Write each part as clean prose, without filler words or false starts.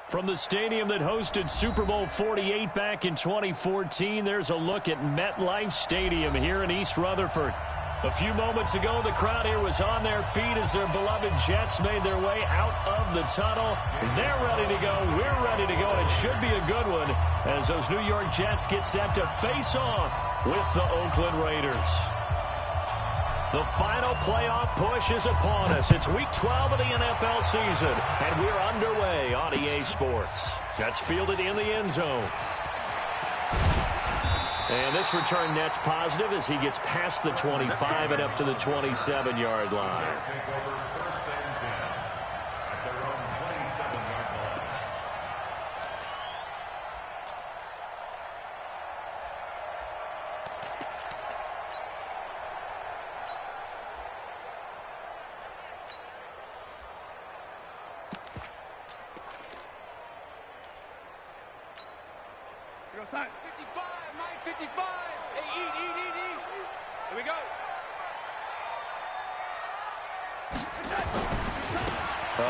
From the stadium that hosted Super Bowl 48 back in 2014, there's a look at MetLife Stadium here in East Rutherford. A few moments ago, the crowd here was on their feet as their beloved Jets made their way out of the tunnel. They're ready to go. We're ready to go. And it should be a good one as those New York Jets get set to face off with the Oakland Raiders. The final playoff push is upon us. It's Week 12 of the NFL season, and we're underway on EA Sports. Jets fielded in the end zone. And this return net's positive as he gets past the 25 and up to the 27-yard line.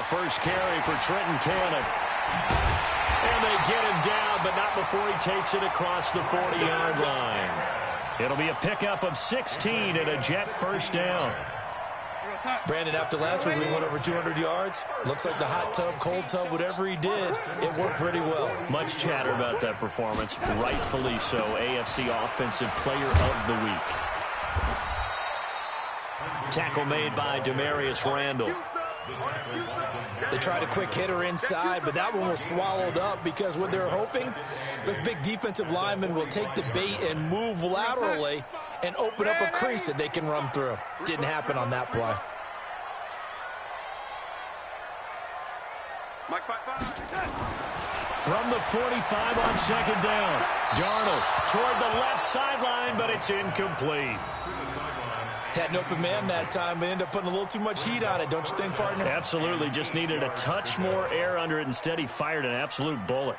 First carry for Trenton Cannon. And they get him down, but not before he takes it across the 40-yard line. It'll be a pickup of 16 and a Jet first down. Brandon, after last week, we went over 200 yards. Looks like the hot tub, cold tub, whatever he did, it worked pretty well. Much chatter about that performance. Rightfully so. AFC Offensive Player of the Week. Tackle made by Demarius Randall. They tried a quick hitter inside, but that one was swallowed up because what they're hoping, this big defensive lineman will take the bait and move laterally and open up a crease that they can run through. Didn't happen on that play. From the 45 on second down, Darnold toward the left sideline, but it's incomplete. Had an open man that time, but ended up putting a little too much heat on it, don't you think, partner? Absolutely. Just needed a touch more air under it. Instead, he fired an absolute bullet.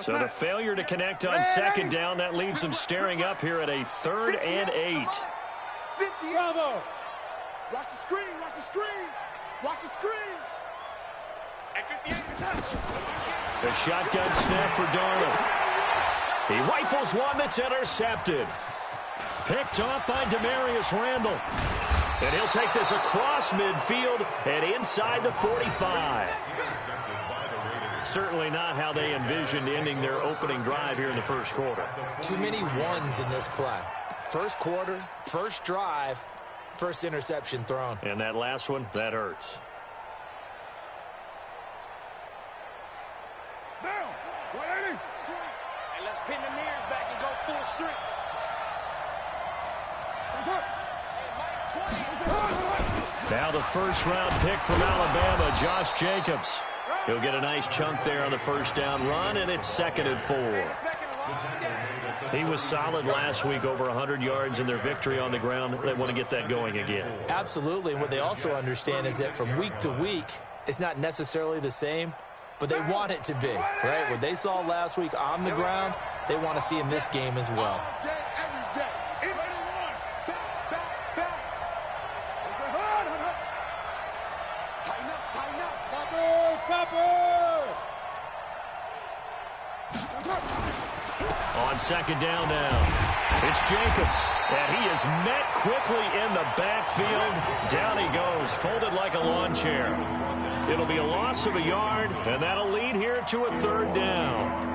So the failure to connect on second down, that leaves them staring up here at a 3rd and 8. 50, bravo. Watch the screen, watch the screen. Watch the screen. At 58. The shotgun snap for Darnold. He rifles one that's intercepted. Picked off by Demarius Randall. And he'll take this across midfield and inside the 45. Certainly not how they envisioned ending their opening drive here in the first quarter. Too many ones in this play. First quarter, first drive, first interception thrown. And that last one, that hurts. Pin the mirrors back and go full strength. Now the first-round pick from Alabama, Josh Jacobs. He'll get a nice chunk there on the first down run, and it's 2nd and 4. He was solid last week, over 100 yards in their victory on the ground. They want to get that going again. Absolutely. What they also understand is that from week to week, it's not necessarily the same, but they want it to be, right? What they saw last week on the ground, they want to see in this game as well. On second down now, it's Jacobs, and he is met quickly in the backfield. Down he goes, folded like a lawn chair. It'll be a loss of a yard, and that'll lead here to a 3rd down.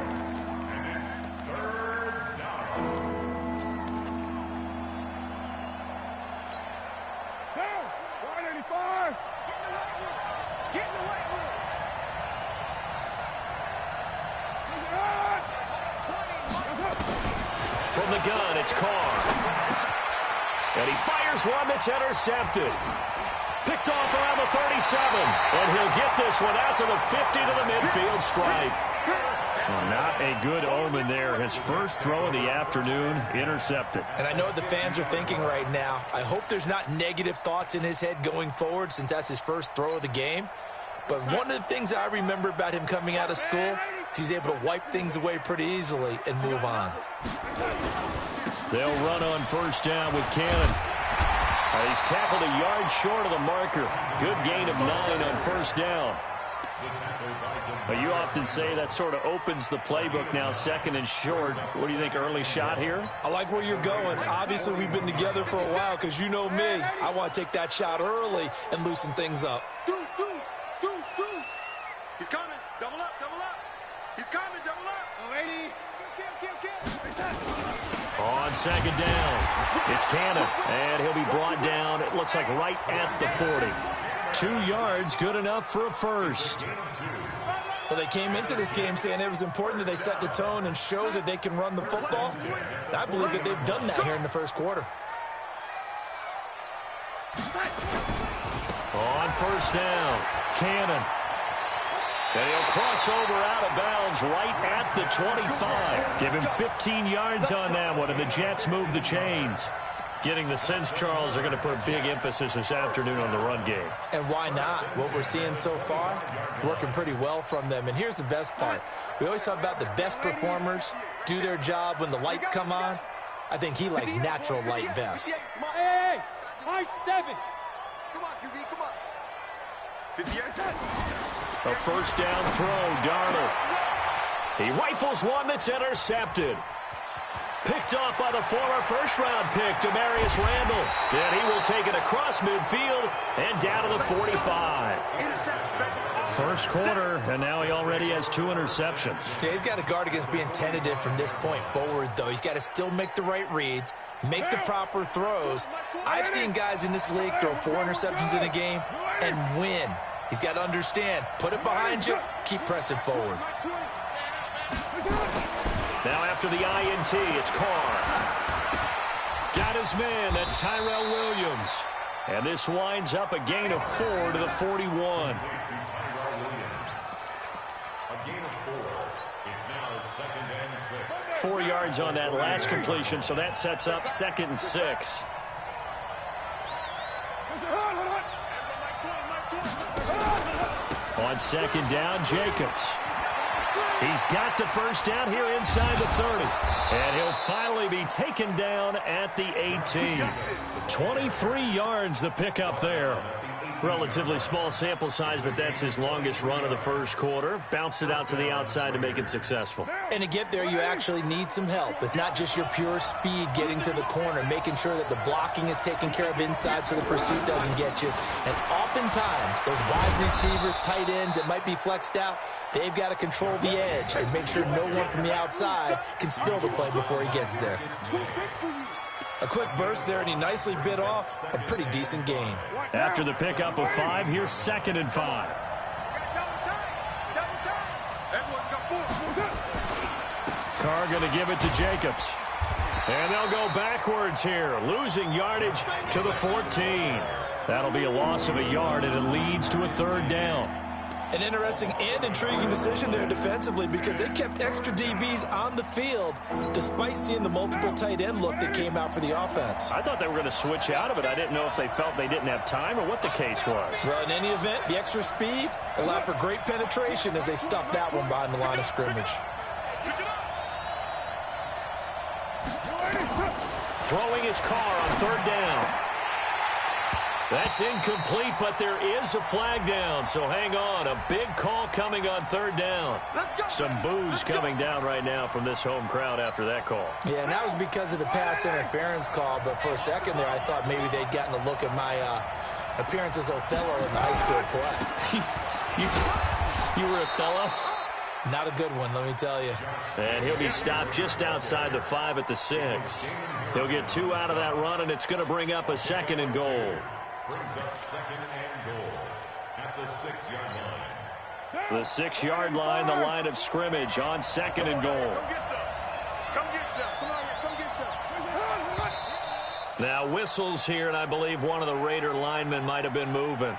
From the gun, it's Carr. And he fires one that's intercepted. Picked off around the 37. And he'll get this one out to the 50 to the midfield stripe. Well, not a good omen there. His first throw of the afternoon, intercepted. And I know what the fans are thinking right now. I hope there's not negative thoughts in his head going forward since that's his first throw of the game. But one of the things I remember about him coming out of school is he's able to wipe things away pretty easily and move on. They'll run on first down with Cannon. He's tackled a yard short of the marker. Good gain of 9 on first down. But you often say that sort of opens the playbook now, second and short. What do you think, early shot here? I like where you're going. Obviously, we've been together for a while because you know me. I want to take that shot early and loosen things up. Deuce. He's coming. Double up. He's coming. Double up. Lady. Kill. On second down, it's Cannon, and he'll be brought down, it looks like right at the 40. 2 yards, good enough for a first. Well, they came into this game saying it was important that they set the tone and show that they can run the football. And I believe that they've done that here in the first quarter. On first down, Cannon. And he'll cross over out of bounds right at the 25. Give him 15 yards on that one, and the Jets move the chains. Getting the sense, Charles, are going to put a big emphasis this afternoon on the run game. And why not? What we're seeing so far, working pretty well from them. And here's the best part. We always talk about the best performers do their job when the lights come on. I think he likes natural light best. Hey, high 7. Come on, QB, come on. 50 yards. A first down throw, Darnold. He rifles one that's intercepted. Picked off by the former first-round pick, Demarius Randall. And he will take it across midfield and down to the 45. First quarter, and now he already has 2 interceptions. Yeah, he's got to guard against being tentative from this point forward, though. He's got to still make the right reads, make the proper throws. I've seen guys in this league throw 4 interceptions in a game and win. He's got to understand, put it behind you, keep pressing forward. Now after the INT, it's Carr. Got his man, that's Tyrell Williams. And this winds up a gain of 4 to the 41. A gain of 4. It's now 2nd and 6. 4 yards on that last completion, so that sets up 2nd and 6. On second down, Jacobs. He's got the first down here inside the 30. And he'll finally be taken down at the 18. 23 yards the pickup there. Relatively small sample size, but that's his longest run of the first quarter. Bounced it out to the outside to make it successful. And to get there, you actually need some help. It's not just your pure speed getting to the corner, making sure that the blocking is taken care of inside so the pursuit doesn't get you. And oftentimes, those wide receivers, tight ends that might be flexed out, they've got to control the edge and make sure no one from the outside can spill the play before he gets there. A quick burst there, and he nicely bit off a pretty decent gain. After the pickup of 5, here's 2nd and 5. Carr going to give it to Jacobs. And they'll go backwards here, losing yardage to the 14. That'll be a loss of a yard, and it leads to a 3rd down. An interesting and intriguing decision there defensively because they kept extra DBs on the field despite seeing the multiple tight end look that came out for the offense. I thought they were going to switch out of it. I didn't know if they felt they didn't have time or what the case was. Well, in any event, the extra speed allowed for great penetration as they stuffed that one behind the line of scrimmage. Throwing his Carr on 3rd down. That's incomplete, but there is a flag down, so hang on. A big call coming on 3rd down. Some boos coming down right now from this home crowd after that call. Yeah, and that was because of the pass interference call, but for a second there I thought maybe they'd gotten a look at my appearance as Othello in the high school play. You were Othello? Not a good one, let me tell you. And he'll be stopped just outside the 5 at the 6. He'll get 2 out of that run, and it's going to bring up a 2nd and goal. Brings up 2nd and goal at the 6-yard line. The 6-yard line, the line of scrimmage on 2nd and goal. Now whistles here, and I believe one of the Raider linemen might have been moving.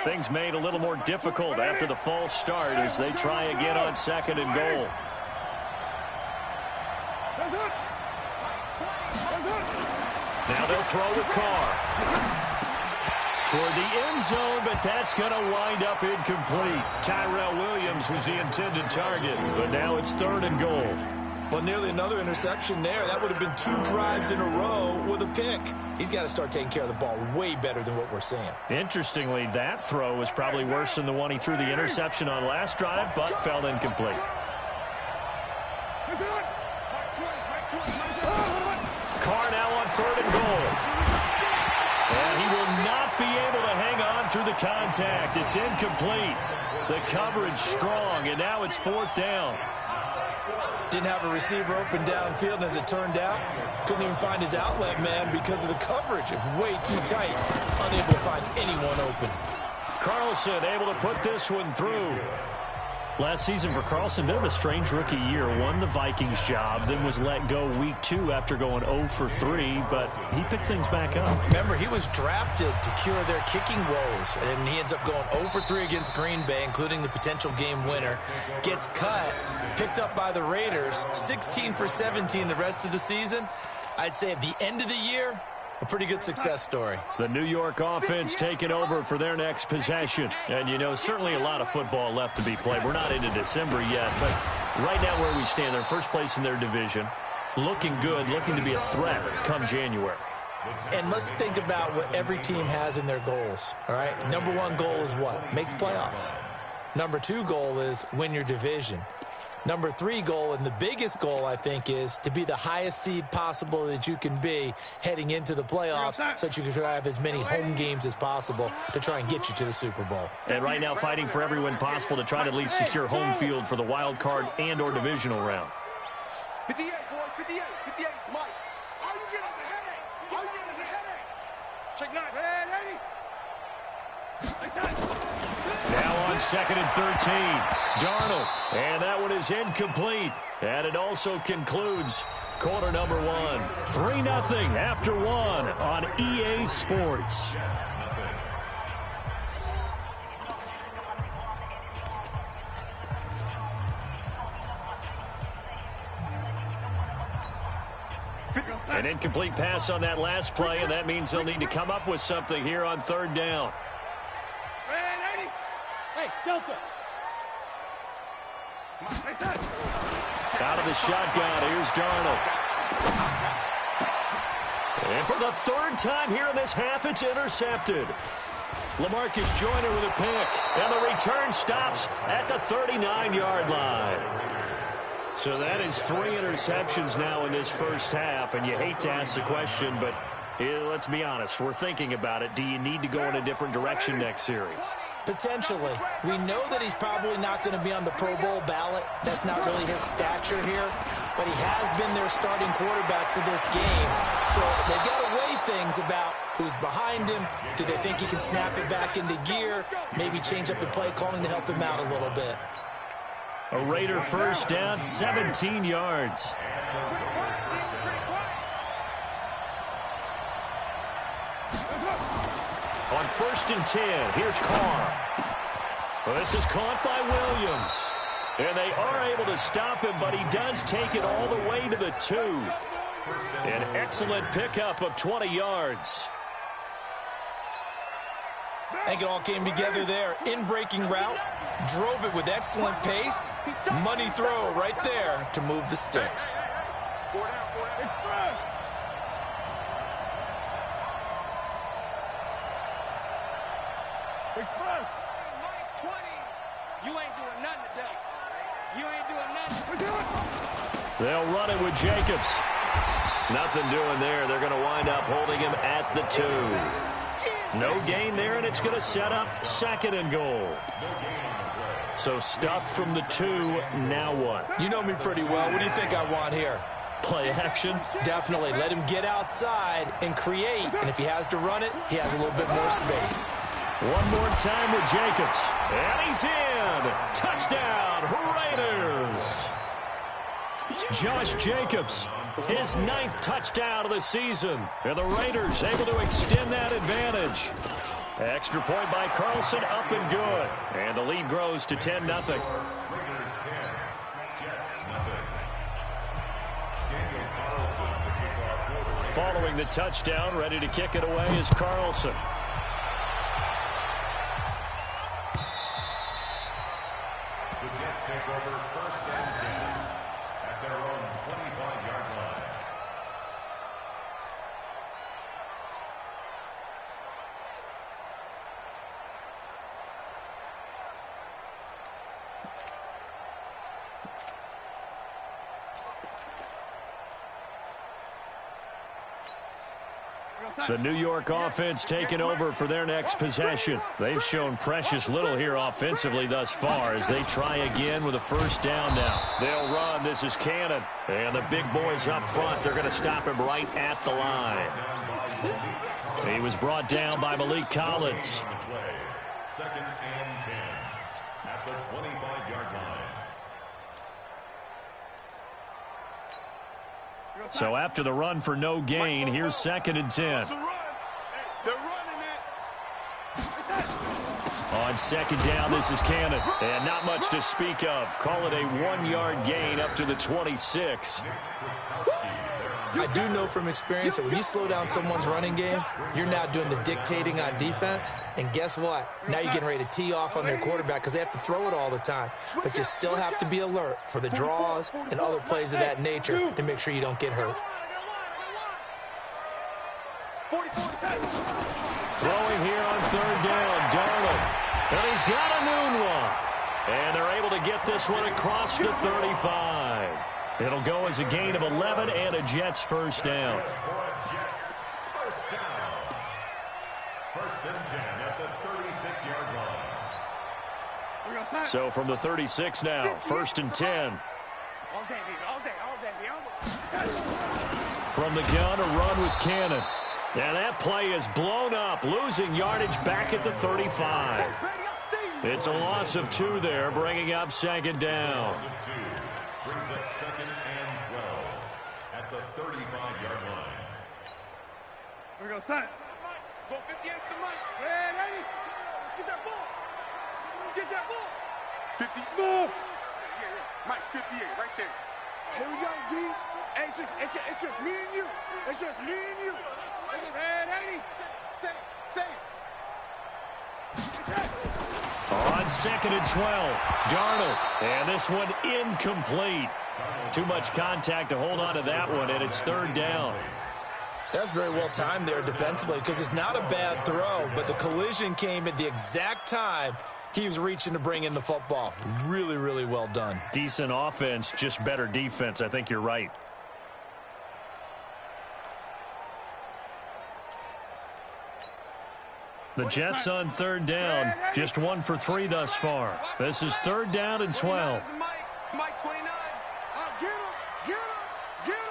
Things made a little more difficult after the false start as they try again on 2nd and goal. Now they'll throw with Carr. toward the end zone, but that's going to wind up incomplete. Tyrell Williams was the intended target, but now it's 3rd and goal. Well, nearly another interception there. That would have been 2 drives in a row with a pick. He's got to start taking care of the ball way better than what we're seeing. Interestingly, that throw was probably worse than the one he threw the interception on last drive, but fell incomplete. Carr now on 3rd and goal. And he will not be able to hang on through the contact. It's incomplete. The coverage strong, and now it's 4th down. Didn't have a receiver open downfield, and as it turned out, couldn't even find his outlet man because of the coverage. It's way too tight. Unable to find anyone open. Carlson able to put this one through. Last season for Carlson, bit of a strange rookie year. Won the Vikings job, then was let go week 2 after going 0 for 3, but he picked things back up. Remember, he was drafted to cure their kicking woes, and he ends up going 0 for 3 against Green Bay, including the potential game winner. Gets cut, picked up by the Raiders, 16 for 17 the rest of the season. I'd say at the end of the year, a pretty good success story. The New York offense taking over for their next possession. And, you know, certainly a lot of football left to be played. We're not into December yet, but right now where we stand, they're first place in their division. Looking good, looking to be a threat come January. And let's think about what every team has in their goals, all right? Number 1 goal is what? Make the playoffs. Number 2 goal is win your division. Number 3 goal, and the biggest goal, I think, is to be the highest seed possible that you can be heading into the playoffs so that you can have as many home games as possible to try and get you to the Super Bowl. And right now fighting for every win possible to try to at least secure home field for the wild card and or divisional round. 58, boys, 58, 58, Mike. All you get is a headache. All you get is a headache. Check 9. Now on 2nd and 13, Darnold, and that one is incomplete. And it also concludes quarter number 1. 3-0 after 1 on EA Sports. An incomplete pass on that last play, and that means they'll need to come up with something here on 3rd down. Hey, Delta. Out of the shotgun, here's Darnold. And for the 3rd time here in this half, it's intercepted. LaMarcus Joyner with a pick, and the return stops at the 39-yard line. So that is 3 interceptions now in this first half, and you hate to ask the question, but let's be honest, we're thinking about it. Do you need to go in a different direction next series? Potentially. We know that he's probably not going to be on the Pro Bowl ballot. That's not really his stature here. But he has been their starting quarterback for this game. So they've got to weigh things about who's behind him. Do they think he can snap it back into gear? Maybe change up the play calling to help him out a little bit. A Raider first down, 17 yards. On 1st and 10, here's Carr. Well, this is caught by Williams. And they are able to stop him, but he does take it all the way to the 2. An excellent pickup of 20 yards. I think it all came together there. In-breaking route, drove it with excellent pace. Money throw right there to move the sticks. Express. Mike 20. You ain't doing nothing today. You ain't doing nothing. They'll run it with Jacobs. Nothing doing there. They're going to wind up holding him at the 2. No gain there, and it's going to set up 2nd and goal. So stuff from the 2, now what? You know me pretty well. What do you think I want here? Play action? Definitely. Let him get outside and create. And if he has to run it, he has a little bit more space. One more time with Jacobs. And he's in. Touchdown, Raiders. Josh Jacobs, his 9th touchdown of the season. And the Raiders able to extend that advantage. Extra point by Carlson, up and good. And the lead grows to 10-0. Following the touchdown, ready to kick it away is Carlson. take over 1st and 10 at their own 25-yard line. The New York offense taking over for their next possession. They've shown precious little here offensively thus far as they try again with a first down now. They'll run. This is Cannon. And the big boys up front, they're going to stop him right at the line. He was brought down by Malik Collins. 2nd and 10 at the 25-yard line. So after the run for no gain, here's 2nd and 10. They're running it. On 2nd down, this is Cannon. And not much to speak of. Call it a 1-yard gain up to the 26. I do know from experience that when you slow down someone's running game, you're now doing the dictating on defense. And guess what? Now you're getting ready to tee off on their quarterback because they have to throw it all the time. But you still have to be alert for the draws and other plays of that nature to make sure you don't get hurt. Throwing here on 3rd down, Darnold. And he's got a noon one. And they're able to get this one across the 35. It'll go as a gain of 11 and a Jets first down. First and 10 at the 36-yard line. So from the 36 now, 1st and 10. From the gun, a run with Cannon. And that play is blown up, losing yardage back at the 35. It's a loss of 2 there, bringing up 2nd down. Brings up 2nd and 12 at the 35-yard line. Here we go, son. Go 50 into the mic. Hey, ready? Get that ball. Get that ball. 50 small. Yeah. Mike, 58, right there. Here we go, D. Hey, it's just me and you. It's just me and you. It's just, hey, 80. Say. On 2nd and 12, Darnold. And this one incomplete. Too much contact to hold on to that one, and it's 3rd down. That's very well timed there defensively because it's not a bad throw, but the collision came at the exact time he was reaching to bring in the football. Really, really well done. Decent offense, just better defense. I think you're right. The Jets on 3rd down, just 1 for 3 thus far. This is 3rd down and 12. Mike 29. Get him.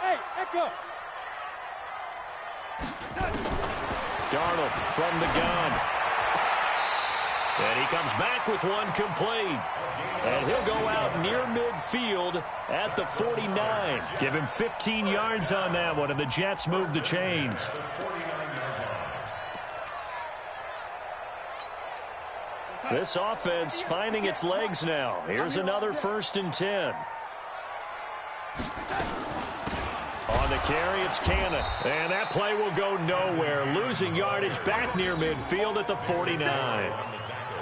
Hey, Echo. Darnold from the gun. And he comes back with one complete. And he'll go out near midfield at the 49. Give him 15 yards on that one, and the Jets move the chains. This offense finding its legs now. Here's another 1st and 10. On the carry, it's Cannon. And that play will go nowhere. Losing yardage back near midfield at the 49.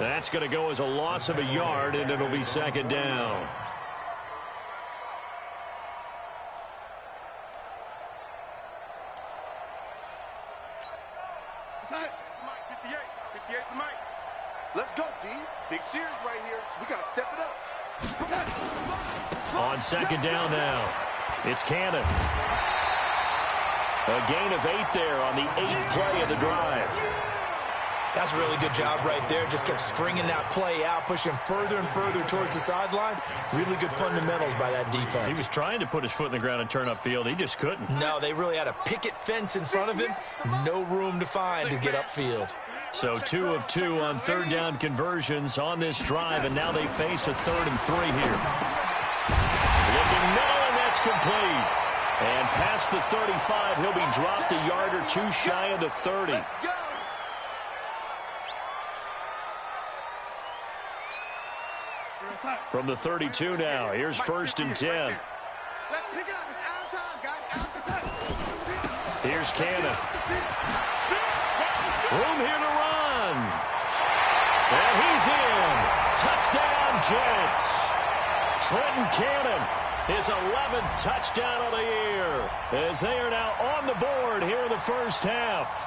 That's going to go as a loss of a yard, and it'll be 2nd down. Mike, 58. 58 to Mike. Let's go, D. Big series right here. We got to step it up. On 2nd down now, it's Cannon. A gain of 8 there on the 8th play of the drive. That's a really good job right there. Just kept stringing that play out, pushing further and further towards the sideline. Really good fundamentals by that defense. He was trying to put his foot in the ground and turn upfield. He just couldn't. No, they really had a picket fence in front of him. No room to find to get upfield. So 2 of 2 on 3rd down conversions on this drive, and now they face a 3rd and 3 here. Looking middle, and that's complete. And past the 35, he'll be dropped a yard or 2 shy of the 30. From the 32 now, here's 1st and 10. Let's pick it up. It's out of time, guys. Out of time. Here's Cannon. Room here to run. And he's in. Touchdown, Jets. Trenton Cannon, his 11th touchdown of the year, as they are now on the board here in the first half.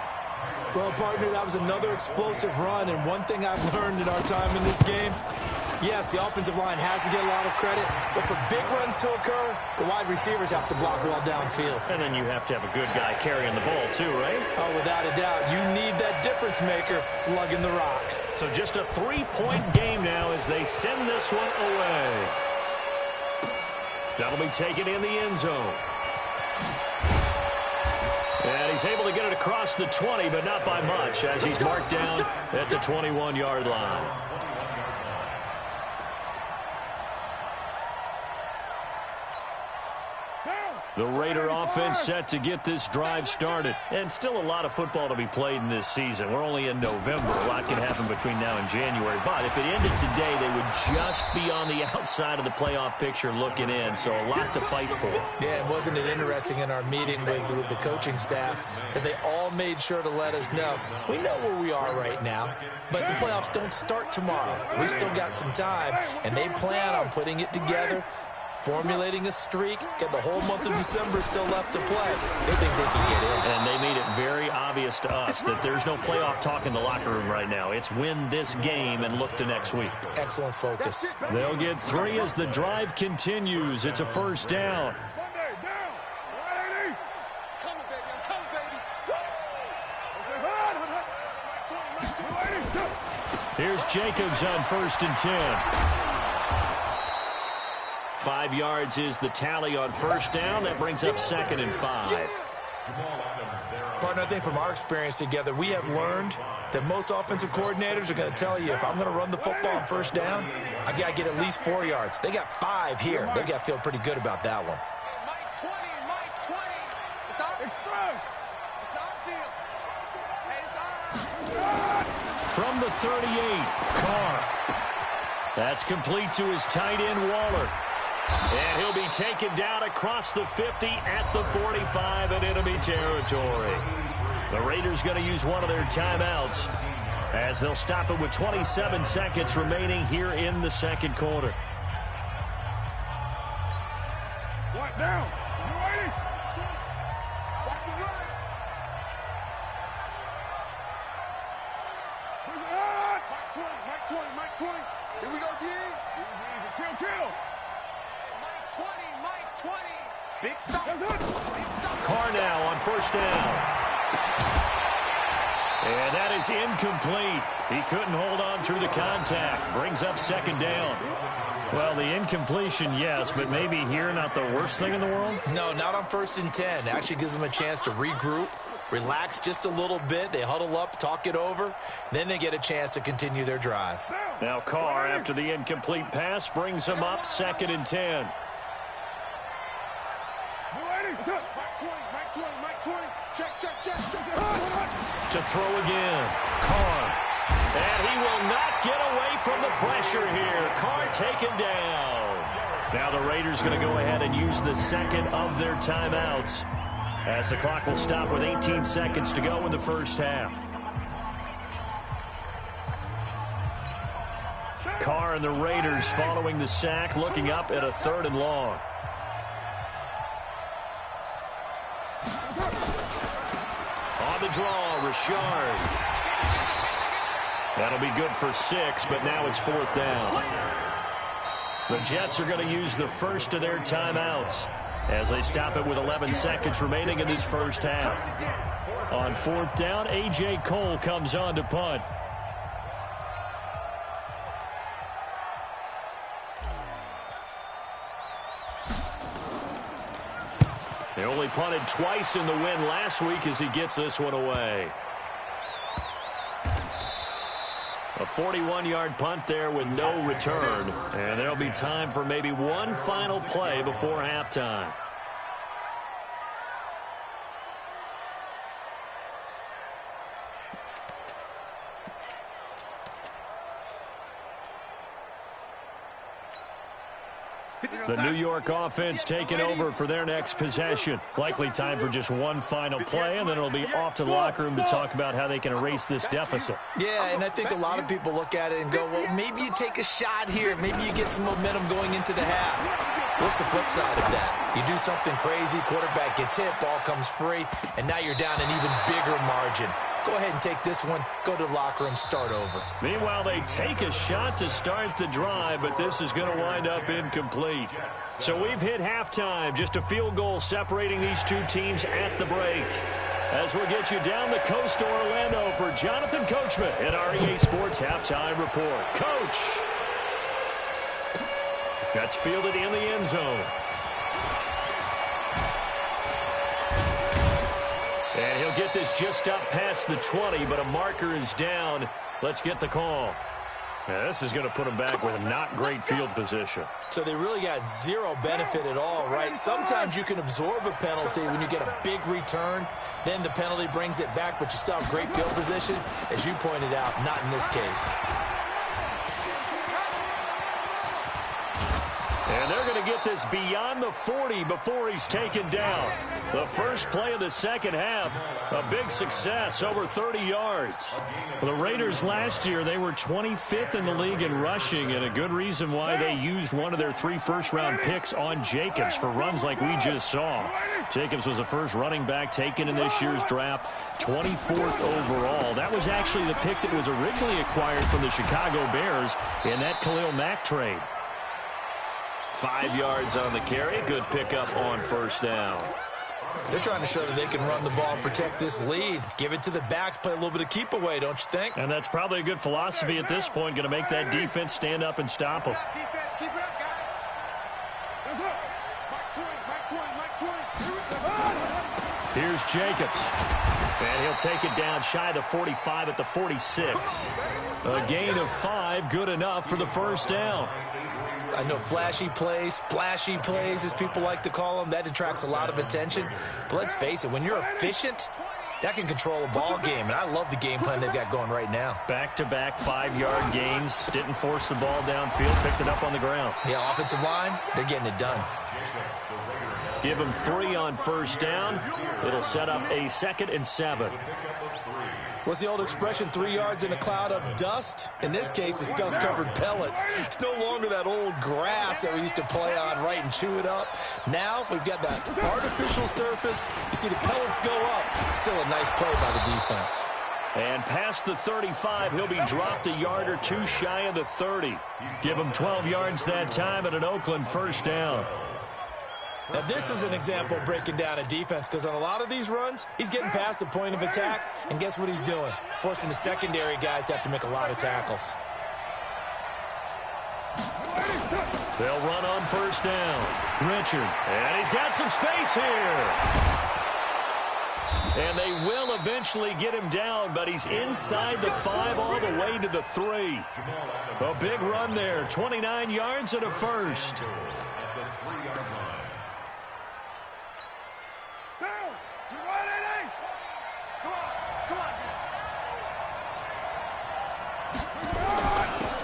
Well, partner, that was another explosive run, and one thing I've learned in our time in this game, yes, the offensive line has to get a lot of credit, but for big runs to occur, the wide receivers have to block well downfield. And then you have to have a good guy carrying the ball too, right? Oh, without a doubt. You need that difference maker lugging the rock. So just a 3-point game now as they send this one away. That'll be taken in the end zone. And he's able to get it across the 20, but not by much, as he's marked down at the 21-yard line. The Raider offense set to get this drive started. And still a lot of football to be played in this season. We're only in November. A lot can happen between now and January. But if it ended today, they would just be on the outside of the playoff picture looking in. So a lot to fight for. Yeah, and wasn't it interesting in our meeting with the coaching staff that they all made sure to let us know, we know where we are right now, but the playoffs don't start tomorrow. We still got some time, and they plan on putting it together, formulating a streak, get the whole month of December still left to play. They think they can get in. And they made it very obvious to us that there's no playoff talk in the locker room right now. It's win this game and look to next week. Excellent focus. They'll get 3 as the drive continues. It's a first down. Here's Jacobs on 1st and 10. 5 yards is the tally on first down. That brings up 2nd and 5. Partner, I think from our experience together, we have learned that most offensive coordinators are going to tell you, if I'm going to run the football on first down, I've got to get at least 4 yards. They got 5 here. They got to feel pretty good about that one. Mike 20, Mike 20. It's out. It's outfield. Hey, it's out. From the 38, Carr. That's complete to his tight end, Waller. And he'll be taken down across the 50 at the 45 in enemy territory. The Raiders going to use one of their timeouts as they'll stop it with 27 seconds remaining here in the second quarter. What now? You ready? Watch the run. Mike 20, Mike 20, Mike 20. Here we go, D. Kill. Mike 20, Mike 20. Big stop. Carr now on first down. And that is incomplete. He couldn't hold on through the contact. Brings up 2nd down. Well, the incompletion, yes, but maybe here not the worst thing in the world? No, not on 1st and 10. Actually gives them a chance to regroup, relax just a little bit. They huddle up, talk it over. Then they get a chance to continue their drive. Now Carr, after the incomplete pass, brings him up 2nd and 10. To throw again. Carr. And he will not get away from the pressure here. Carr taken down. Now the Raiders going to go ahead and use the 2nd of their timeouts, as the clock will stop with 18 seconds to go in the first half. Carr and the Raiders following the sack, looking up at a 3rd and long. On the draw, Richard. That'll be good for 6, but now it's 4th down. The Jets are going to use the first of their timeouts as they stop it with 11 seconds remaining in this first half. On 4th down, A.J. Cole comes on to punt. They only punted twice in the win last week as he gets this one away. A 41-yard punt there with no return. And there'll be time for maybe one final play before halftime. The New York offense taking over for their next possession. Likely time for just one final play, and then it'll be off to the locker room to talk about how they can erase this deficit. Yeah, and I think a lot of people look at it and go, well, maybe you take a shot here. Maybe you get some momentum going into the half. What's the flip side of that? You do something crazy, quarterback gets hit, ball comes free, and now you're down an even bigger margin. Go ahead and take this one, go to the locker room, start over. Meanwhile, they take a shot to start the drive, but this is going to wind up incomplete. So we've hit halftime, just a field goal separating these two teams at the break. As we'll get you down the coast to Orlando for Jonathan Coachman at REA Sports Halftime Report. Coach! That's fielded in the end zone. And he'll get this just up past the 20, but a marker is down. Let's get the call. Yeah, this is going to put him back with a not great field position. So they really got zero benefit at all, right? Sometimes you can absorb a penalty when you get a big return. Then the penalty brings it back, but you still have great field position. As you pointed out, not in this case. And they're going to get this beyond the 40 before he's taken down. The first play of the second half, a big success, over 30 yards. The Raiders last year, they were 25th in the league in rushing, and a good reason why they used one of their 3 first-round picks on Jacobs for runs like we just saw. Jacobs was the first running back taken in this year's draft, 24th overall. That was actually the pick that was originally acquired from the Chicago Bears in that Khalil Mack trade. 5 yards on the carry. Good pickup on first down. They're trying to show that they can run the ball, protect this lead. Give it to the backs, play a little bit of keep away, don't you think? And that's probably a good philosophy at this point. Going to make that defense stand up and stop them. Here's Jacobs. And he'll take it down shy of the 45 at the 46. A gain of 5, good enough for the first down. I know flashy plays, splashy plays, as people like to call them, that attracts a lot of attention. But let's face it, when you're efficient, that can control a ball game. And I love the game plan they've got going right now. Back-to-back 5-yard gains. Didn't force the ball downfield. Picked it up on the ground. Yeah, offensive line, they're getting it done. Give him 3 on first down. It'll set up a 2nd and 7. What's the old expression, 3 yards in a cloud of dust? In this case, it's dust-covered pellets. It's no longer that old grass that we used to play on, right, and chew it up. Now we've got that artificial surface. You see the pellets go up. Still a nice play by the defense. And past the 35, he'll be dropped a yard or 2 shy of the 30. Give him 12 yards that time at an Oakland first down. Now, this is an example of breaking down a defense, because on a lot of these runs, he's getting past the point of attack, and guess what he's doing? Forcing the secondary guys to have to make a lot of tackles. They'll run on first down. Richard, and he's got some space here. And they will eventually get him down, but he's inside the 5 all the way to the 3. A big run there, 29 yards and a first.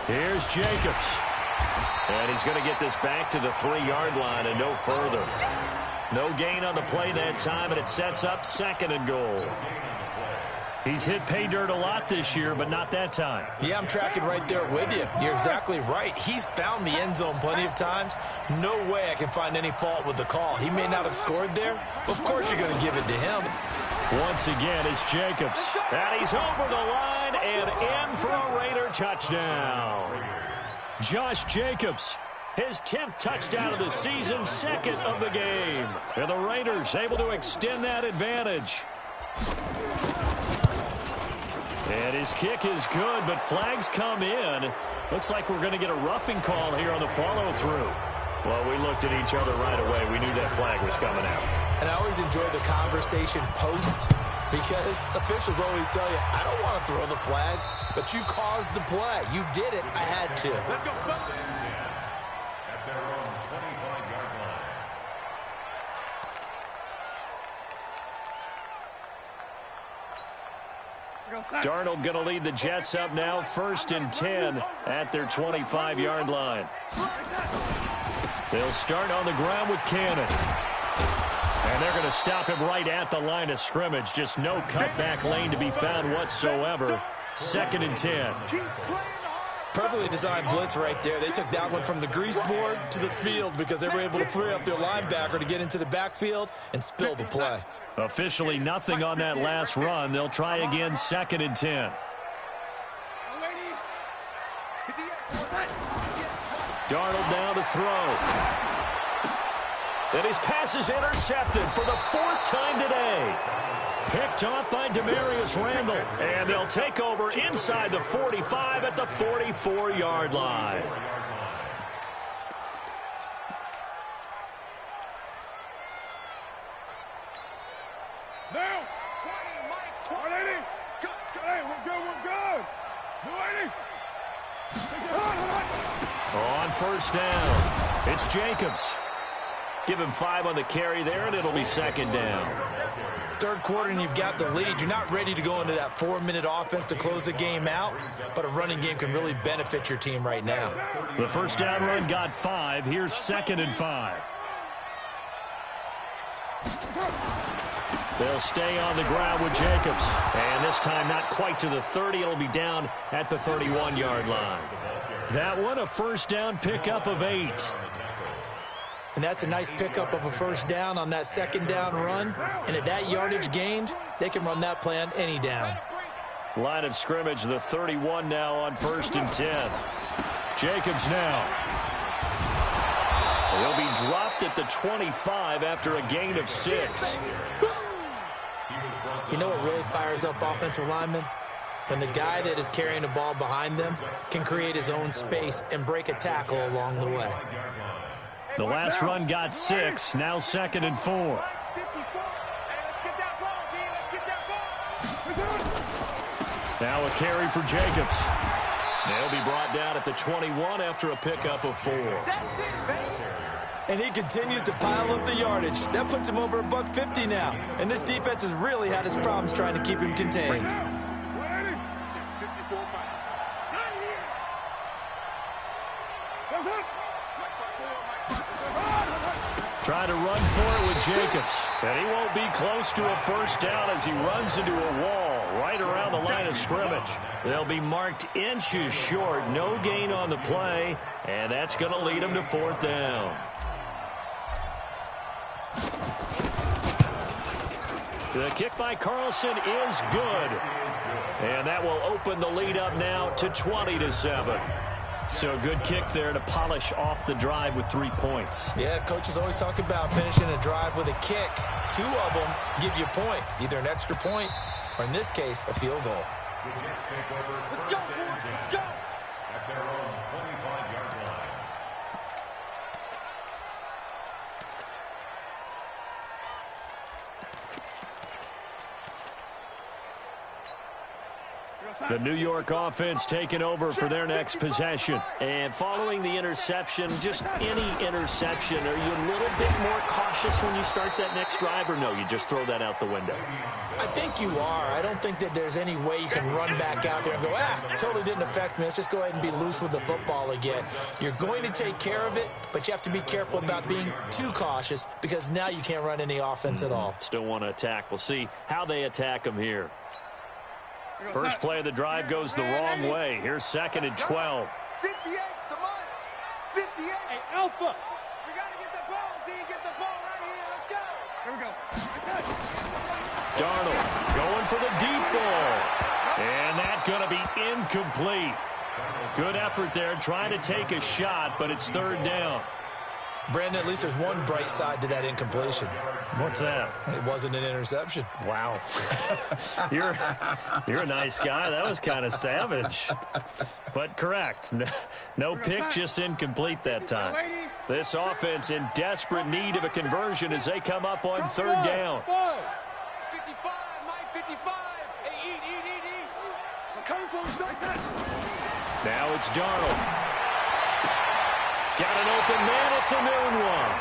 Here's Jacobs. And he's going to get this back to the 3-yard line and no further. No gain on the play that time, and it sets up 2nd and goal. He's hit pay dirt a lot this year, but not that time. Yeah, I'm tracking right there with you. You're exactly right. He's found the end zone plenty of times. No way I can find any fault with the call. He may not have scored there, but of course you're going to give it to him. Once again, it's Jacobs. And he's over the line and in for a Raider touchdown. Josh Jacobs, his 10th touchdown of the season, 2nd of the game. And the Raiders able to extend that advantage. And his kick is good, but flags come in. Looks like we're going to get a roughing call here on the follow-through. Well, we looked at each other right away. We knew that flag was coming out. And I always enjoy the conversation post, because officials always tell you, I don't want to throw the flag, but you caused the play. You did it. I had to. Let's go. At their own 25-yard line. Go. Darnold going to lead the Jets up now, 1st and 10 at their 25-yard line. They'll start on the ground with Cannon. And they're going to stop him right at the line of scrimmage. Just no cutback lane to be found whatsoever. 2nd and 10. Perfectly designed blitz right there. They took that one from the grease board to the field because they were able to free up their linebacker to get into the backfield and spill the play. Officially nothing on that last run. They'll try again, 2nd and 10. Darnold now to throw. And his pass is intercepted for the 4th time today. Picked off by Demarius Randall. And they'll take over inside the 45 at the 44-yard line. Now, 20, Mike, 20. Hey, we're good. 20. On 1st down, it's Jacobs. Give him 5 on the carry there, and it'll be 2nd down. 3rd quarter, and you've got the lead. You're not ready to go into that 4-minute offense to close the game out, but a running game can really benefit your team right now. The 1st down run got 5. Here's 2nd and 5. They'll stay on the ground with Jacobs. And this time not quite to the 30. It'll be down at the 31-yard line. That one, a 1st down pickup of 8. And that's a nice pickup of a 1st down on that 2nd down run. And at that yardage gained, they can run that play on any down. Line of scrimmage, the 31 now on 1st and 10. Jacobs now. He'll be dropped at the 25 after a gain of 6. You know what really fires up offensive linemen? When the guy that is carrying the ball behind them can create his own space and break a tackle along the way. The last run got 6. Now 2nd and 4. Now a carry for Jacobs. They'll be brought down at the 21 after a pickup of 4. And he continues to pile up the yardage. That puts him over $150 now. And this defense has really had its problems trying to keep him contained. Try to run for it with Jacobs. And he won't be close to a 1st down as he runs into a wall right around the line of scrimmage. They'll be marked inches short. No gain on the play. And that's going to lead him to 4th down. The kick by Carlson is good. And that will open the lead up now to 20-7. So a good kick there to polish off the drive with 3 points. Yeah, coaches always talk about finishing a drive with a kick. 2 of them give you points, either an extra point or, in this case, a field goal. Let's go, boys. Let's go. At their own 25-yard line. The New York offense taking over for their next possession. And following the interception, just any interception, are you a little bit more cautious when you start that next drive, or no, you just throw that out the window? I think you are. I don't think that there's any way you can run back out there and go, totally didn't affect me. Let's just go ahead and be loose with the football again. You're going to take care of it, but you have to be careful about being too cautious because now you can't run any offense at all. Still want to attack. We'll see how they attack them here. First play of the drive goes the wrong way. Here's 2nd and 12. 58's the money. 58. Hey, Alpha. We got to get the ball, D. Get the ball right here. Let's go. Here we go. Darnold going for the deep ball. And that's going to be incomplete. Good effort there trying to take a shot, but it's 3rd down. Brandon, at least there's one bright side to that incompletion. What's that? It wasn't an interception. Wow. You're a nice guy. That was kind of savage. But correct. No pick, just incomplete that time. This offense in desperate need of a conversion as they come up on 3rd down. 55, Mike, 55. Hey, eat. I'm coming for him. Now it's Darnold. Got an open man. It's a noon one.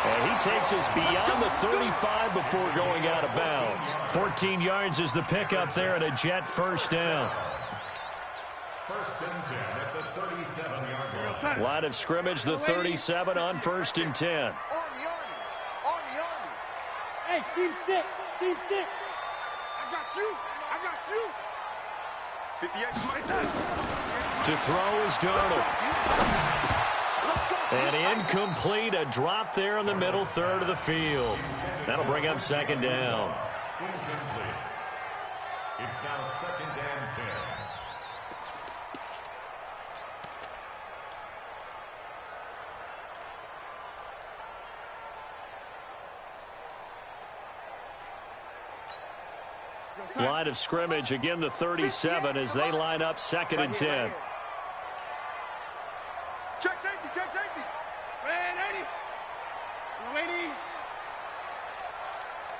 And he takes us beyond the 35 before going out of bounds. 14 yards is the pickup there, and a Jet first down. First and 10 at the 37-yard line. Line of scrimmage, the 37 on first and 10. Army. Hey, team 6. I got you. 58, somebody touch. To throw is Darnold. And incomplete, a drop there in the middle third of the field. That'll bring up second down. Incomplete. It's now second and 10. Line of scrimmage, again the 37 as they line up second and 10. Check safety. Man, 80. Lady.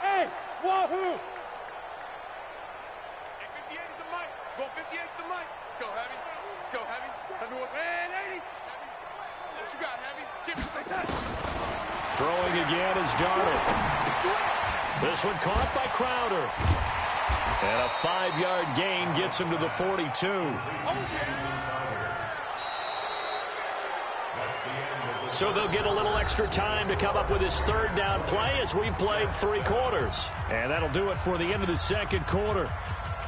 Hey, wahoo. Hey, 58 is the mic. Go 58 is the mic. Let's go, Heavy. Let me watch. Man, 80. What you got, Heavy? Give me some touch. Throwing again is Darnold. This one caught by Crowder. And a 5-yard gain gets him to the 42. So they'll get a little extra time to come up with his third down play as we played 3 quarters. And that'll do it for the end of the second quarter.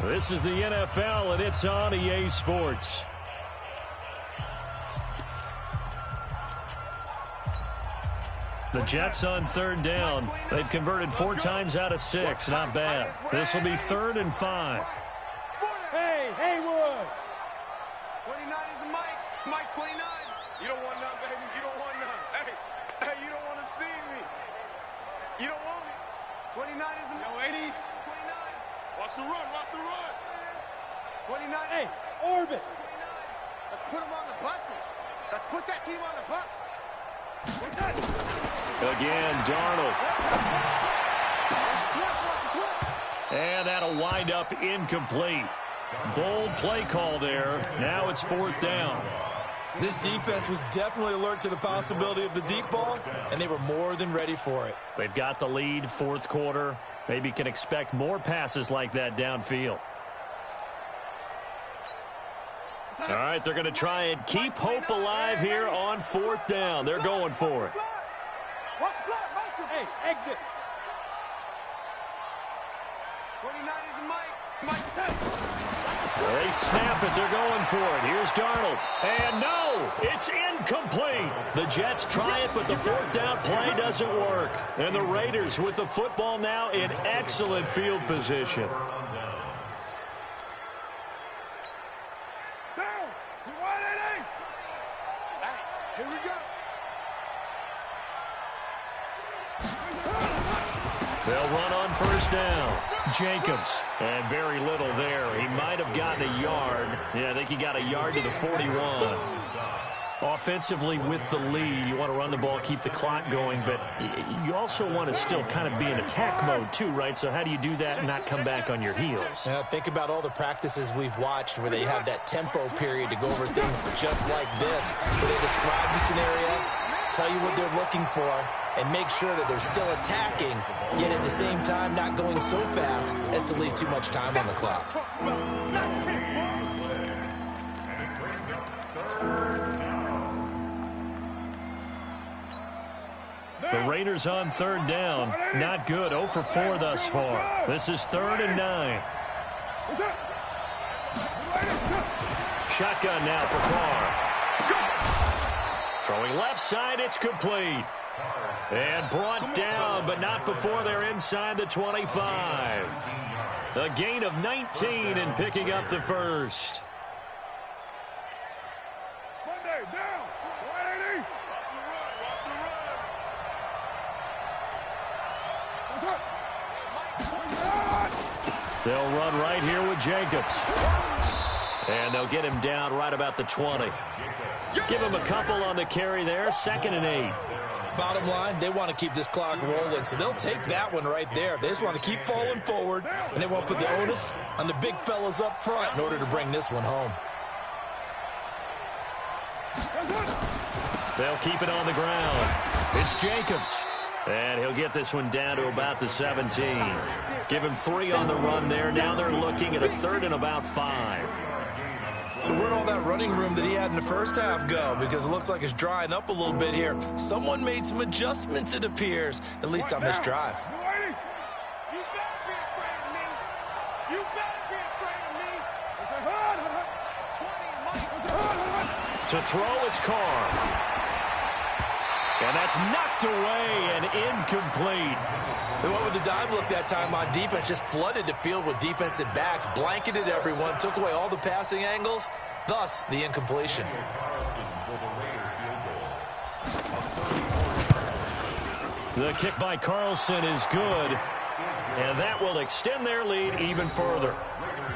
This is the NFL, and it's on EA Sports. The Jets on third down. They've converted 4 times out of 6. Not bad. This will be 3rd and 5. Hey, Haywood. 29 is the mic. Mike 29. You don't want none, baby. You don't want none. Hey, you don't want to see me. You don't want me. 29 is the mic. 80. 29. Watch the run. 29. Hey, Orbit. 29. Let's put them on the buses. Let's put that team on the bus. Again, Darnold. And that'll wind up incomplete. Bold play call there. Now it's 4th down. This defense was definitely alert to the possibility of the deep ball, and they were more than ready for it. They've got the lead, 4th quarter. Maybe can expect more passes like that downfield. All right, they're going to try and keep hope alive here on 4th down. They're going for it. Watch the block, hey, exit. 29 is the Mike 10. They snap it. They're going for it. Here's Darnold. And no, it's incomplete. The Jets try it, but the 4th down play doesn't work. And the Raiders with the football now in excellent field position. Here we go. They'll run on first down. Jacobs. And very little there. He might have gotten a yard. Yeah, I think he got a yard to the 41. Offensively with the lead, you want to run the ball, keep the clock going, but you also want to still kind of be in attack mode too, right? So how do you do that and not come back on your heels? Think about all the practices we've watched where they have that tempo period to go over things just like this, where they describe the scenario, tell you what they're looking for, and make sure that they're still attacking, yet at the same time not going so fast as to leave too much time on the clock. The Raiders on third down. Not good. 0 for 4 thus far. This is 3rd and 9. Shotgun now for Carr. Throwing left side, it's complete. And brought down, but not before they're inside the 25. A gain of 19 and picking up the first. They'll run right here with Jacobs. And they'll get him down right about the 20. Give him a couple on the carry there. 2nd and 8. Bottom line, they want to keep this clock rolling, so they'll take that one right there. They just want to keep falling forward, and they won't put the onus on the big fellas up front in order to bring this one home. They'll keep it on the ground. It's Jacobs. And he'll get this one down to about the 17. Give him 3 on the run there. Now they're looking at a 3rd and about 5. So where'd all that running room that he had in the first half go? Because it looks like it's drying up a little bit here. Someone made some adjustments, it appears, at least on this drive. You better be afraid of me. You better be afraid of me. To throw, it's Carr. And that's knocked away and incomplete. They went with the dive look that time on defense, just flooded the field with defensive backs, blanketed everyone, took away all the passing angles, thus the incompletion. The kick by Carlson is good, and that will extend their lead even further.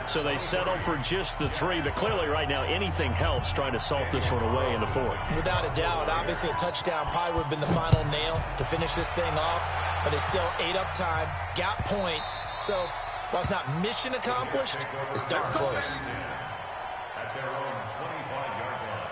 So they settle for just the 3, but clearly right now anything helps trying to salt this one away in the 4th. Without a doubt, obviously a touchdown probably would have been the final nail to finish this thing off, but it's still 8 up time, got points. So while it's not mission accomplished, it's darn close. At their own 25-yard line.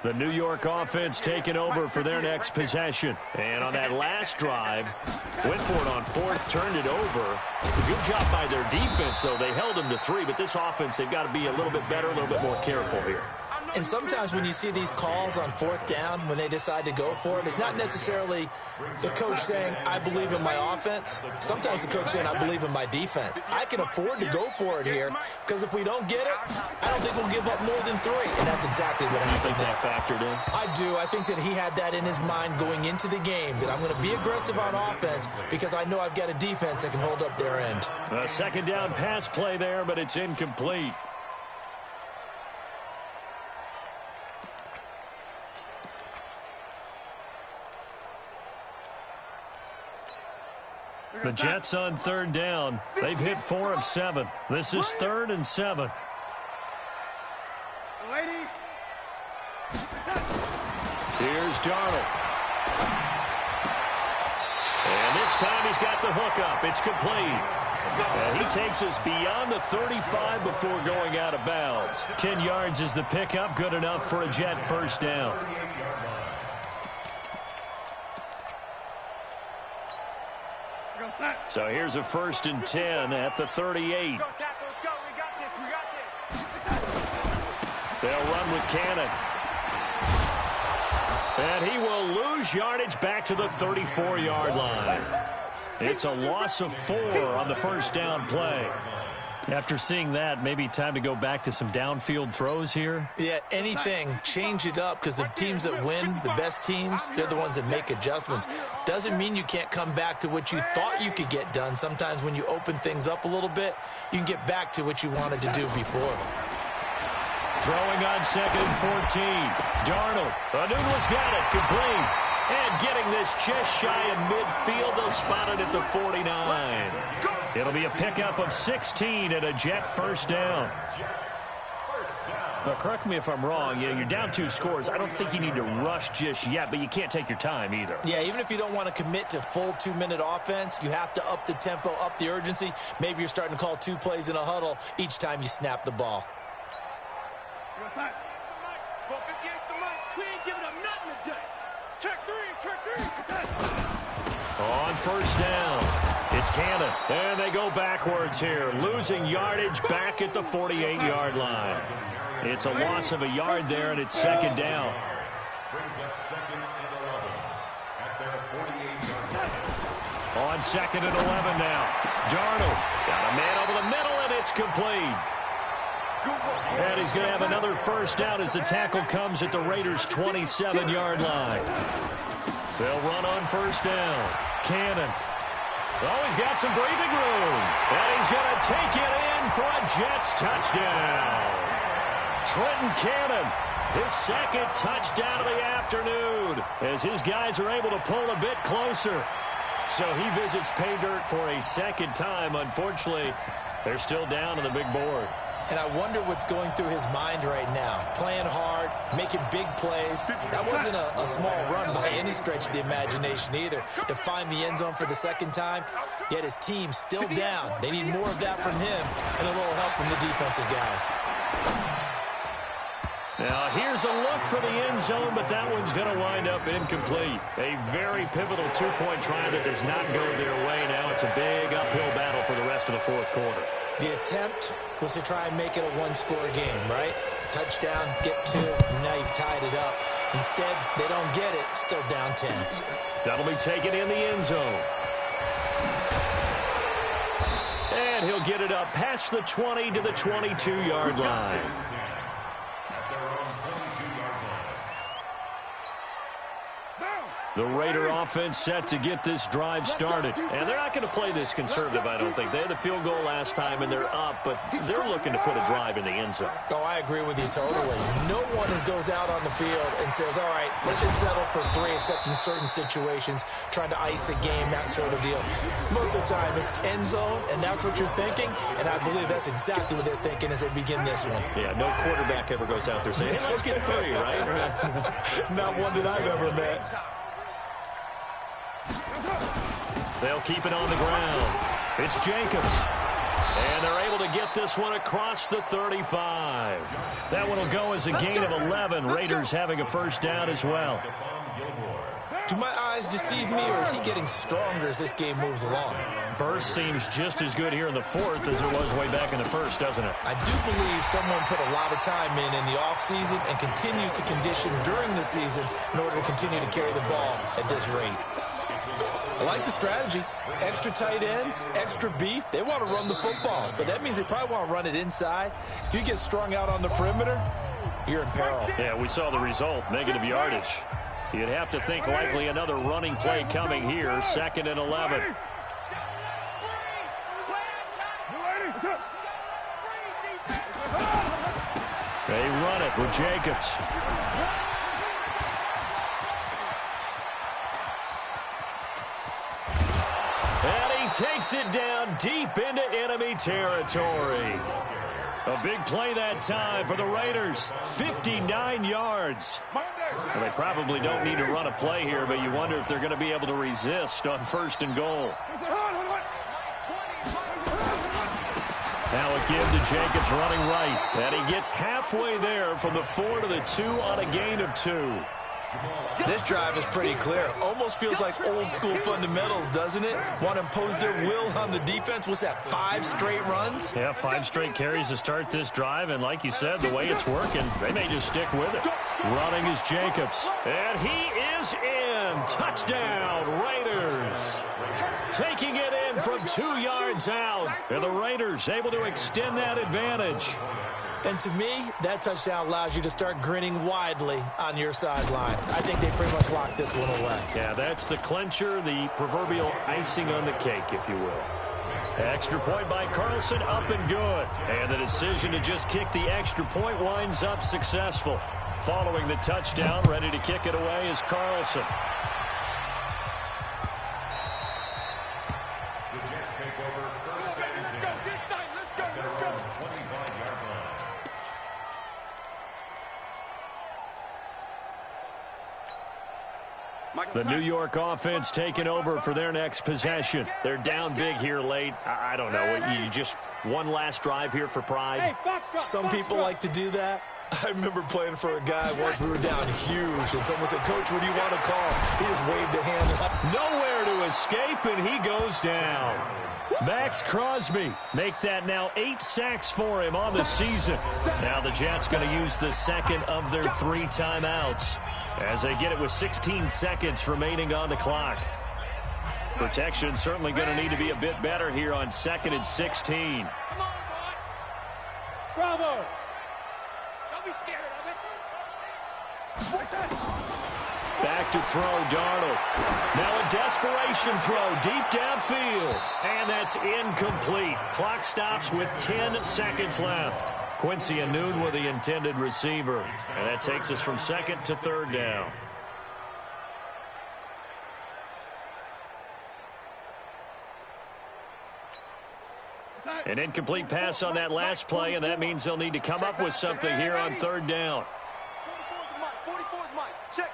The New York offense taking over for their next possession. And on that last drive, went for it on 4th, turned it over. Good job by their defense, though. They held them to 3, but this offense, they've got to be a little bit better, a little bit more careful here. And sometimes when you see these calls on 4th down, when they decide to go for it, it's not necessarily the coach saying, I believe in my offense. Sometimes the coach saying, I believe in my defense. I can afford to go for it here, because if we don't get it, I don't think we'll give up more than 3. And that's exactly what I think that factored in. I do. I think that he had that in his mind going into the game, that I'm going to be aggressive on offense because I know I've got a defense that can hold up their end. A 2nd down pass play there, but it's incomplete. The Jets on 3rd down. They've hit 4 of 7. This is 3rd and 7. Here's Darnold. And this time he's got the hook up. It's complete. And he takes us beyond the 35 before going out of bounds. 10 yards is the pickup. Good enough for a Jet 1st down. So here's a 1st and 10 at the 38. They'll run with Cannon. And he will lose yardage back to the 34-yard line. It's a loss of 4 on the 1st down play. After seeing that, maybe time to go back to some downfield throws here. Yeah, anything, change it up, because the teams that win, the best teams, they're the ones that make adjustments. Doesn't mean you can't come back to what you thought you could get done. Sometimes when you open things up a little bit, you can get back to what you wanted to do before. Throwing on 2nd and 14. Darnold. Anunwa's got it. Complete. And getting this just shy of midfield. They'll spot it at the 49. It'll be a pickup of 16 and a Jet 1st down. Now, correct me if I'm wrong. You're down 2 scores. I don't think you need to rush just yet, but you can't take your time either. Yeah, even if you don't want to commit to full 2-minute offense, you have to up the tempo, up the urgency. Maybe you're starting to call 2 plays in a huddle each time you snap the ball. On 1st down, it's Cannon. And they go backwards here, losing yardage back at the 48-yard line. It's a loss of a yard there, and it's 2nd down. Brings up 2nd and 11 at their 48-yard line. On 2nd and 11 now. Darnold got a man over the middle, and it's complete. And he's going to have another 1st down as the tackle comes at the Raiders' 27-yard line. They'll run on 1st down. Cannon. Oh, he's got some breathing room. And he's going to take it in for a Jets touchdown. Trenton Cannon, his 2nd touchdown of the afternoon, as his guys are able to pull a bit closer. So he visits pay dirt for a 2nd time. Unfortunately, they're still down on the big board. And I wonder what's going through his mind right now. Playing hard, making big plays. That wasn't a small run by any stretch of the imagination either. To find the end zone for the second time, yet his team still down. They need more of that from him and a little help from the defensive guys. Now, here's a look for the end zone, but that one's going to wind up incomplete. A very pivotal two-point try that does not go their way. Now it's a big uphill battle for the rest of the fourth quarter. The attempt was to try and make it a one-score game, right? Touchdown, get two, and now you've tied it up. Instead, they don't get it, still down 10. That'll be taken in the end zone. And he'll get it up past the 20 to the 22-yard line. The Raider offense set to get this drive started. And they're not going to play this conservative, I don't think. They had the field goal last time, and they're up, but they're looking to put a drive in the end zone. Oh, I agree with you totally. No one goes out on the field and says, all right, let's just settle for 3, except in certain situations, trying to ice a game, that sort of deal. Most of the time, it's end zone, and that's what you're thinking, and I believe that's exactly what they're thinking as they begin this one. Yeah, no quarterback ever goes out there saying, hey, let's get 3, right? Not one that I've ever met. They'll keep it on the ground. It's Jacobs. And they're able to get this one across the 35. That one will go as a gain of 11. Raiders having a first down as well. Do my eyes deceive me, or is he getting stronger as this game moves along? Burst seems just as good here in the fourth as it was way back in the first, doesn't it? I do believe someone put a lot of time in the offseason and continues to condition during the season in order to continue to carry the ball at this rate. I like the strategy. Extra tight ends, extra beef. They want to run the football, but that means they probably want to run it inside. If you get strung out on the perimeter, you're in peril. Yeah, we saw the result, negative yardage. You'd have to think likely another running play coming here, 2nd and 11. They run it with Jacobs. Takes it down deep into enemy territory. A big play that time for the Raiders. 59 yards. Well, they probably don't need to run a play here, but you wonder if they're going to be able to resist on 1st and goal. Now a give to Jacobs running right. And he gets halfway there from the 4 to the 2 on a gain of 2. This drive is pretty clear. Almost feels like old school fundamentals, doesn't it? Want to impose their will on the defense. What's that, 5 straight runs? Yeah, 5 straight carries to start this drive. And like you said, the way it's working, they may just stick with it. Running is Jacobs. And he is in. Touchdown, Raiders. Taking it in from 2 yards out. And the Raiders able to extend that advantage. And to me, that touchdown allows you to start grinning widely on your sideline. I think they pretty much locked this one away. Yeah, that's the clincher, the proverbial icing on the cake, if you will. Extra point by Carlson, up and good. And the decision to just kick the extra point winds up successful. Following the touchdown, ready to kick it away is Carlson. The New York offense taking over for their next possession. They're down big here late. I don't know. You just one last drive here for pride? Some people like to do that. I remember playing for a guy once. We were down huge, and someone said, Coach, what do you want to call? He just waved a hand. Nowhere to escape, and he goes down. Max Crosby make that now 8 sacks for him on the season. Now the Jets going to use the second of their 3 timeouts as they get it with 16 seconds remaining on the clock. Protection certainly going to need to be a bit better here on 2nd and 16. Bravo! Don't be scared of it. Back to throw, Darnold. Now a desperation throw deep downfield. And that's incomplete. Clock stops with 10 seconds left. Quincy Anoon with the intended receiver. And that takes us from 2nd to 3rd down. An incomplete pass on that last play, and that means they'll need to come up with something here on third down. 44's Mike. Check.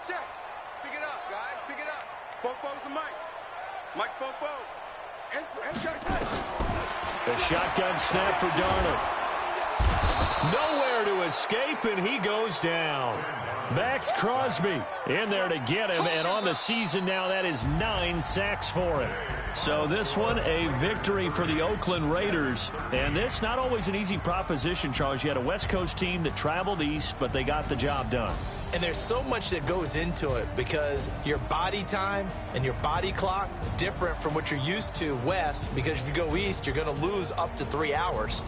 Pick it up, guys. Pick it up. Fofo's the Mike. Mike's Fofo. The shotgun snap for Darnold. Nowhere to escape, and he goes down. Max Crosby in there to get him, and on the season now, that is 9 sacks for him. So this one, a victory for the Oakland Raiders. And this, not always an easy proposition, Charles. You had a West Coast team that traveled east, but they got the job done. And there's so much that goes into it because your body time and your body clock different from what you're used to west, because if you go east, you're going to lose up to 3 hours,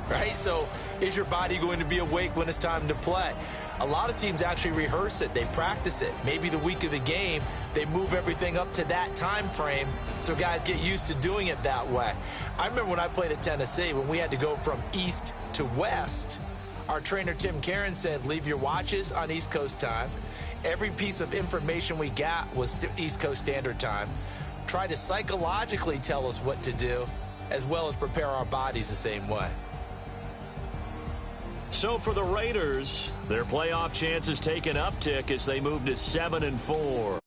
right? So is your body going to be awake when it's time to play? A lot of teams actually rehearse it. They practice it. Maybe the week of the game, they move everything up to that time frame so guys get used to doing it that way. I remember when I played at Tennessee, when we had to go from east to west, our trainer, Tim Karen, said, leave your watches on East Coast time. Every piece of information we got was East Coast Standard Time. Try to psychologically tell us what to do, as well as prepare our bodies the same way. So for the Raiders, their playoff chances take an uptick as they move to 7-4.